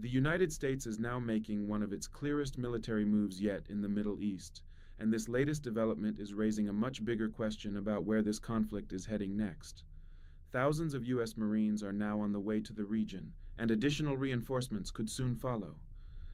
The United States is now making one of its clearest military moves yet in the Middle East, and this latest development is raising a much bigger question about where this conflict is heading next. Thousands of U.S. Marines are now on the way to the region, and additional reinforcements could soon follow.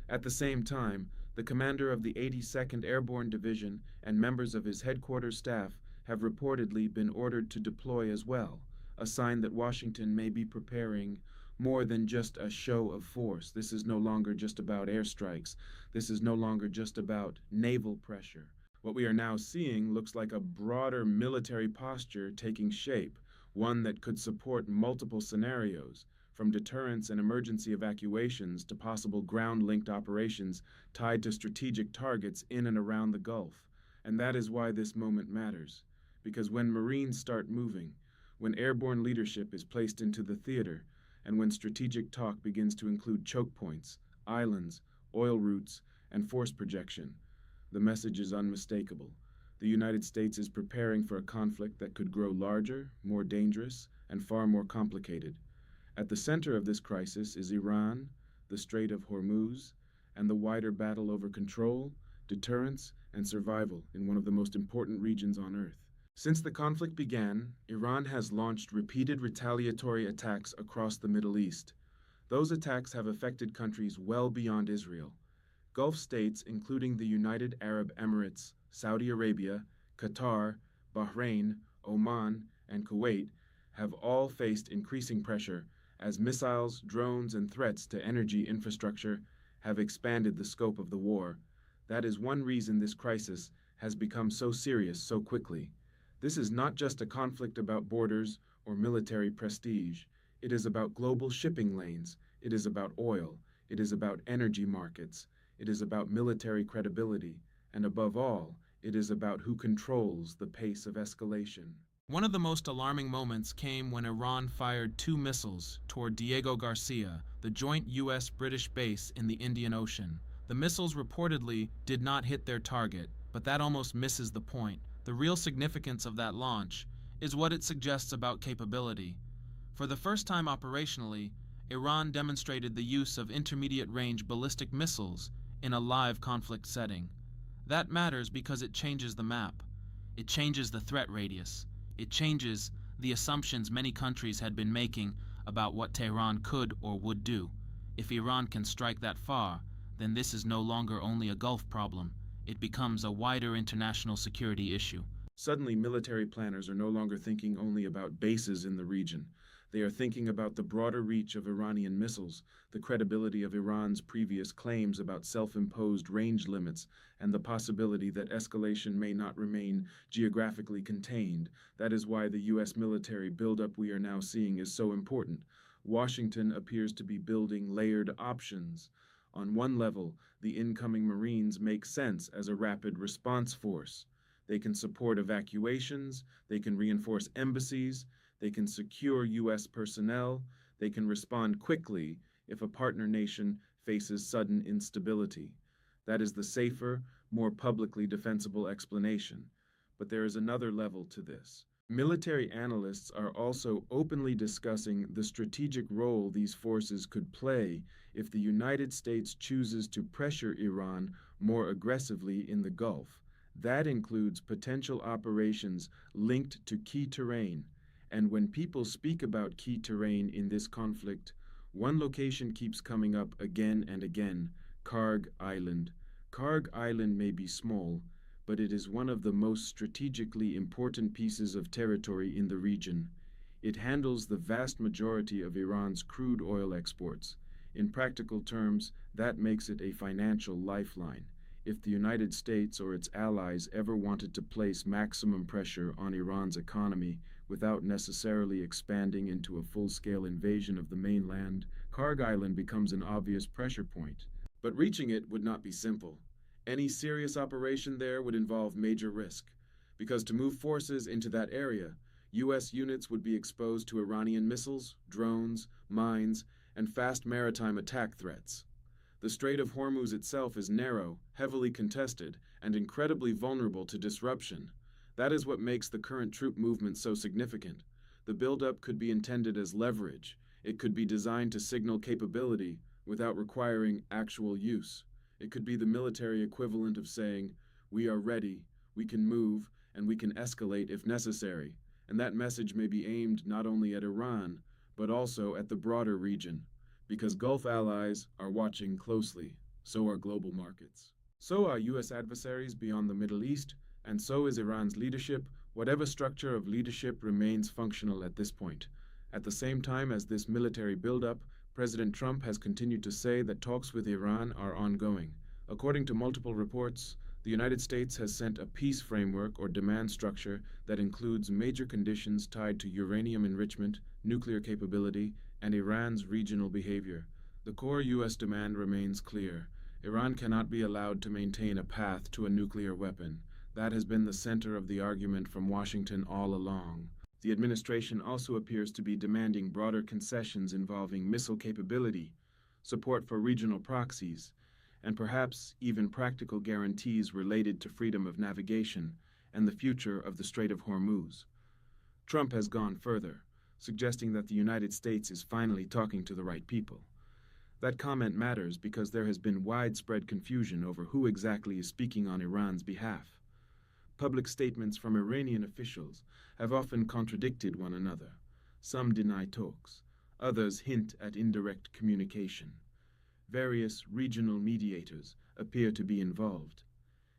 At the same time, the commander of the 82nd Airborne Division and members of his headquarters staff have reportedly been ordered to deploy as well, a sign that Washington may be preparing more than just a show of force. This is no longer just about airstrikes. This is no longer just about naval pressure. What we are now seeing looks like a broader military posture taking shape, one that could support multiple scenarios, from deterrence and emergency evacuations to possible ground-linked operations tied to strategic targets in and around the Gulf. And that is why this moment matters. Because when Marines start moving, when airborne leadership is placed into the theater, and when strategic talk begins to include choke points, islands, oil routes, and force projection, the message is unmistakable. The United States is preparing for a conflict that could grow larger, more dangerous, and far more complicated. At the center of this crisis is Iran, the Strait of Hormuz, and the wider battle over control, deterrence, and survival in one of the most important regions on Earth. Since the conflict began, Iran has launched repeated retaliatory attacks across the Middle East. Those attacks have affected countries well beyond Israel. Gulf states, including the United Arab Emirates, Saudi Arabia, Qatar, Bahrain, Oman, and Kuwait, have all faced increasing pressure as missiles, drones, and threats to energy infrastructure have expanded the scope of the war. That is one reason this crisis has become so serious so quickly. This is not just a conflict about borders or military prestige. It is about global shipping lanes. It is about oil. It is about energy markets. It is about military credibility. And above all, it is about who controls the pace of escalation. One of the most alarming moments came when Iran fired 2 missiles toward Diego Garcia, the joint U.S.-British base in the Indian Ocean. The missiles reportedly did not hit their target, but that almost misses the point. The real significance of that launch is what it suggests about capability. For the first time operationally, Iran demonstrated the use of intermediate-range ballistic missiles in a live conflict setting. That matters because it changes the map. It changes the threat radius. It changes the assumptions many countries had been making about what Tehran could or would do. If Iran can strike that far, then this is no longer only a Gulf problem. It becomes a wider international security issue. Suddenly, military planners are no longer thinking only about bases in the region. They are thinking about the broader reach of Iranian missiles, the credibility of Iran's previous claims about self-imposed range limits, and the possibility that escalation may not remain geographically contained. That is why the U.S. military buildup we are now seeing is so important. Washington appears to be building layered options. On one level, the incoming Marines make sense as a rapid response force. They can support evacuations, they can reinforce embassies, they can secure U.S. personnel, they can respond quickly if a partner nation faces sudden instability. That is the safer, more publicly defensible explanation. But there is another level to this. Military analysts are also openly discussing the strategic role these forces could play if the United States chooses to pressure Iran more aggressively in the Gulf. That includes potential operations linked to key terrain. And when people speak about key terrain in this conflict, one location keeps coming up again and again: Karg Island. Karg Island may be small, but it is one of the most strategically important pieces of territory in the region. It handles the vast majority of Iran's crude oil exports. In practical terms, that makes it a financial lifeline. If the United States or its allies ever wanted to place maximum pressure on Iran's economy without necessarily expanding into a full-scale invasion of the mainland, Karg Island becomes an obvious pressure point. But reaching it would not be simple. Any serious operation there would involve major risk, because to move forces into that area, U.S. units would be exposed to Iranian missiles, drones, mines, and fast maritime attack threats. The Strait of Hormuz itself is narrow, heavily contested, and incredibly vulnerable to disruption. That is what makes the current troop movement so significant. The buildup could be intended as leverage. It could be designed to signal capability, without requiring actual use. It could be the military equivalent of saying, "We are ready, we can move, and we can escalate if necessary." And that message may be aimed not only at Iran, but also at the broader region, because Gulf allies are watching closely. So are global markets. So are U.S. adversaries beyond the Middle East, and so is Iran's leadership. Whatever structure of leadership remains functional at this point. At the same time as this military buildup, President Trump has continued to say that talks with Iran are ongoing. According to multiple reports, the United States has sent a peace framework or demand structure that includes major conditions tied to uranium enrichment, nuclear capability, and Iran's regional behavior. The core U.S. demand remains clear. Iran cannot be allowed to maintain a path to a nuclear weapon. That has been the center of the argument from Washington all along. The administration also appears to be demanding broader concessions involving missile capability, support for regional proxies, and perhaps even practical guarantees related to freedom of navigation and the future of the Strait of Hormuz. Trump has gone further, suggesting that the United States is finally talking to the right people. That comment matters because there has been widespread confusion over who exactly is speaking on Iran's behalf. Public statements from Iranian officials have often contradicted one another. Some deny talks, others hint at indirect communication. Various regional mediators appear to be involved,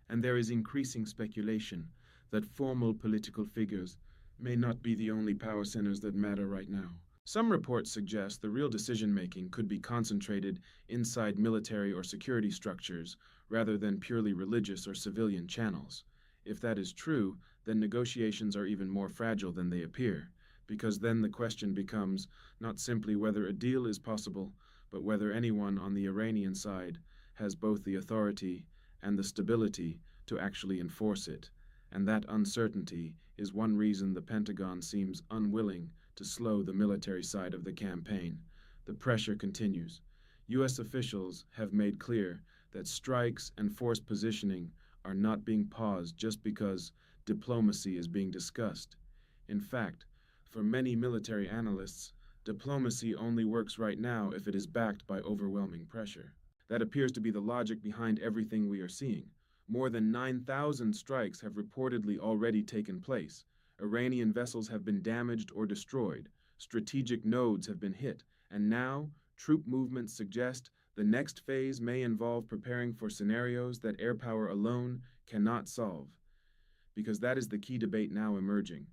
and there is increasing speculation that formal political figures may not be the only power centers that matter right now. Some reports suggest the real decision-making could be concentrated inside military or security structures rather than purely religious or civilian channels. If that is true, then negotiations are even more fragile than they appear, because then the question becomes not simply whether a deal is possible, but whether anyone on the Iranian side has both the authority and the stability to actually enforce it. And that uncertainty is one reason the Pentagon seems unwilling to slow the military side of the campaign. The pressure continues. U.S. officials have made clear that strikes and force positioning are not being paused just because diplomacy is being discussed. In fact, for many military analysts, diplomacy only works right now if it is backed by overwhelming pressure. That appears to be the logic behind everything we are seeing. More than 9,000 strikes have reportedly already taken place. Iranian vessels have been damaged or destroyed. Strategic nodes have been hit. And now, troop movements suggest the next phase may involve preparing for scenarios that air power alone cannot solve. Because that is the key debate now emerging.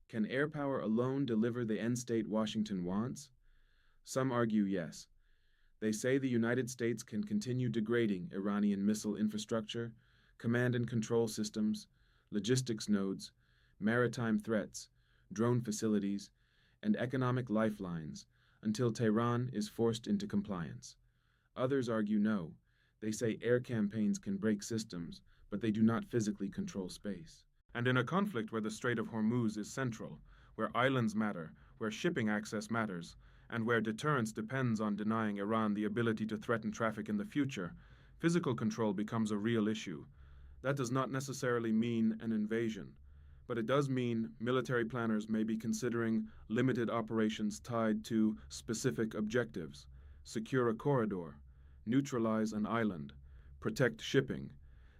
Can air power alone deliver the end state Washington wants? Some argue yes. They say the United States can continue degrading Iranian missile infrastructure, command and control systems, logistics nodes, maritime threats, drone facilities, and economic lifelines until Tehran is forced into compliance. Others argue no. They say air campaigns can break systems, but they do not physically control space. And in a conflict where the Strait of Hormuz is central, where islands matter, where shipping access matters, and where deterrence depends on denying Iran the ability to threaten traffic in the future, physical control becomes a real issue. That does not necessarily mean an invasion, but it does mean military planners may be considering limited operations tied to specific objectives: secure a corridor, neutralize an island, protect shipping,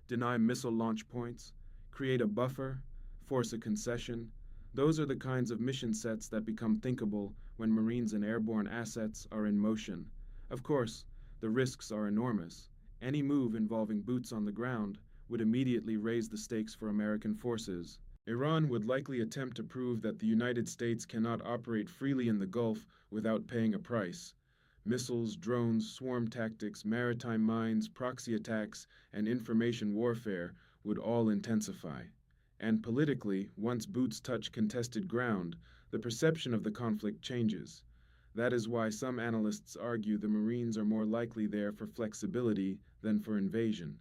deny missile launch points, create a buffer, force a concession. Those are the kinds of mission sets that become thinkable when Marines and airborne assets are in motion. Of course, the risks are enormous. Any move involving boots on the ground would immediately raise the stakes for American forces. Iran would likely attempt to prove that the United States cannot operate freely in the Gulf without paying a price. Missiles, drones, swarm tactics, maritime mines, proxy attacks, and information warfare would all intensify. And politically, once boots touch contested ground, the perception of the conflict changes. That is why some analysts argue the Marines are more likely there for flexibility than for invasion.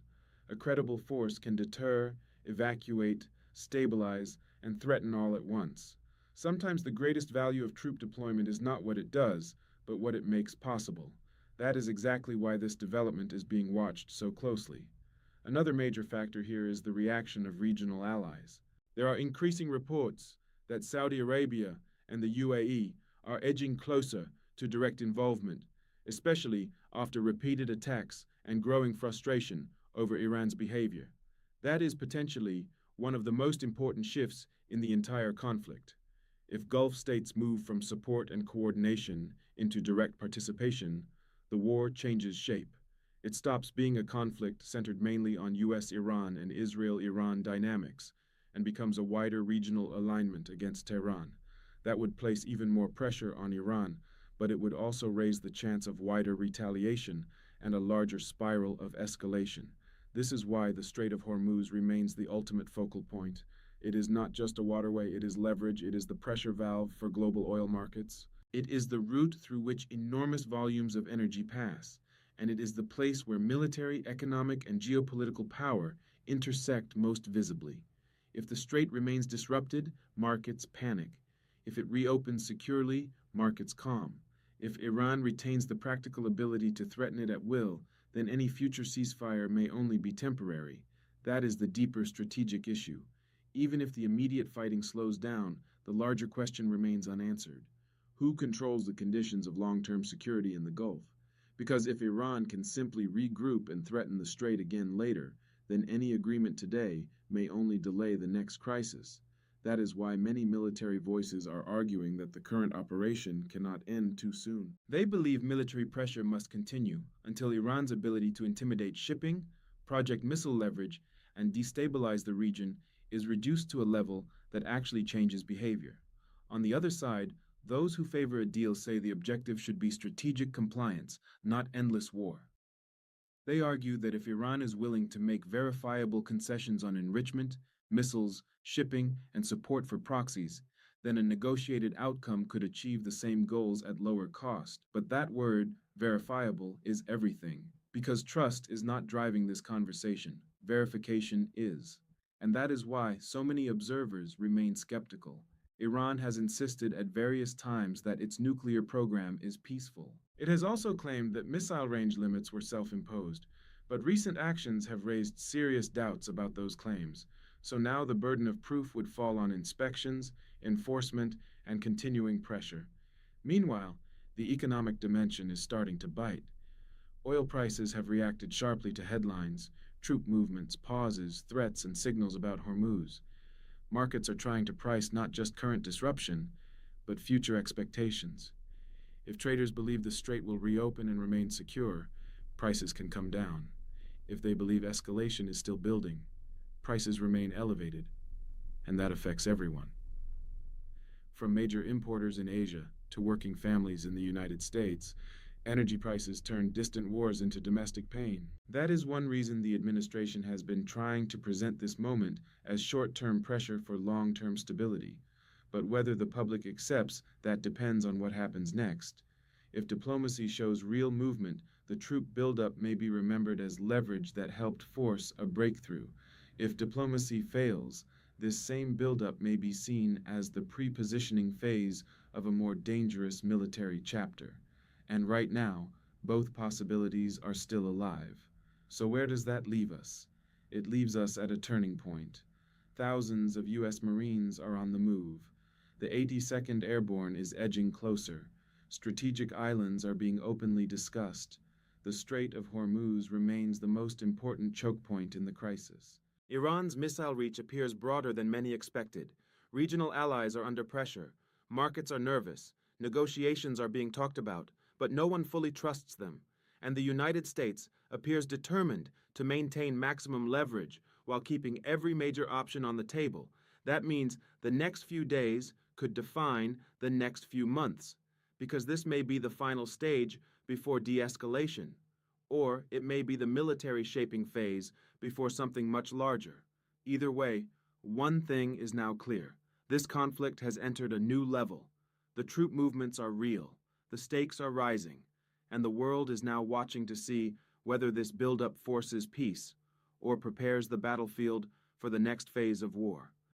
A credible force can deter, evacuate, stabilize, and threaten all at once. Sometimes the greatest value of troop deployment is not what it does, but what it makes possible. That is exactly why this development is being watched so closely. Another major factor here is the reaction of regional allies. There are increasing reports that Saudi Arabia and the UAE are edging closer to direct involvement, especially after repeated attacks and growing frustration over Iran's behavior. That is potentially one of the most important shifts in the entire conflict. If Gulf states move from support and coordination into direct participation, the war changes shape. It stops being a conflict centered mainly on US Iran and Israel Iran dynamics and becomes a wider regional alignment against Tehran. That would place even more pressure on Iran, but it would also raise the chance of wider retaliation and a larger spiral of escalation. This is why the Strait of Hormuz remains the ultimate focal point. It is not just a waterway, it is leverage, it is the pressure valve for global oil markets. It is the route through which enormous volumes of energy pass, and it is the place where military, economic, and geopolitical power intersect most visibly. If the strait remains disrupted, markets panic. If it reopens securely, markets calm. If Iran retains the practical ability to threaten it at will, then any future ceasefire may only be temporary. That is the deeper strategic issue. Even if the immediate fighting slows down, the larger question remains unanswered. Who controls the conditions of long-term security in the Gulf? Because if Iran can simply regroup and threaten the strait again later, then any agreement today may only delay the next crisis. That is why many military voices are arguing that the current operation cannot end too soon. They believe military pressure must continue until Iran's ability to intimidate shipping, project missile leverage, and destabilize the region is reduced to a level that actually changes behavior. On the other side, those who favor a deal say the objective should be strategic compliance, not endless war. They argue that if Iran is willing to make verifiable concessions on enrichment, missiles, shipping, and support for proxies, then a negotiated outcome could achieve the same goals at lower cost. But that word, verifiable, is everything, because trust is not driving this conversation. Verification is. And that is why so many observers remain skeptical. Iran has insisted at various times that its nuclear program is peaceful. It has also claimed that missile range limits were self-imposed, but recent actions have raised serious doubts about those claims. So now the burden of proof would fall on inspections, enforcement, and continuing pressure. Meanwhile, the economic dimension is starting to bite. Oil prices have reacted sharply to headlines, troop movements, pauses, threats, and signals about Hormuz. Markets are trying to price not just current disruption, but future expectations. If traders believe the strait will reopen and remain secure, prices can come down. If they believe escalation is still building, prices remain elevated, and that affects everyone. From major importers in Asia to working families in the United States, energy prices turn distant wars into domestic pain. That is one reason the administration has been trying to present this moment as short-term pressure for long-term stability. But whether the public accepts, that depends on what happens next. If diplomacy shows real movement, the troop buildup may be remembered as leverage that helped force a breakthrough. If diplomacy fails, this same buildup may be seen as the pre-positioning phase of a more dangerous military chapter. And right now, both possibilities are still alive. So where does that leave us? It leaves us at a turning point. Thousands of U.S. Marines are on the move. The 82nd Airborne is edging closer. Strategic islands are being openly discussed. The Strait of Hormuz remains the most important choke point in the crisis. Iran's missile reach appears broader than many expected. Regional allies are under pressure. Markets are nervous. Negotiations are being talked about, but no one fully trusts them. And the United States appears determined to maintain maximum leverage while keeping every major option on the table. That means the next few days could define the next few months, because this may be the final stage before de-escalation, or it may be the military shaping phase before something much larger. Either way, one thing is now clear. This conflict has entered a new level. The troop movements are real, the stakes are rising, and the world is now watching to see whether this buildup forces peace or prepares the battlefield for the next phase of war.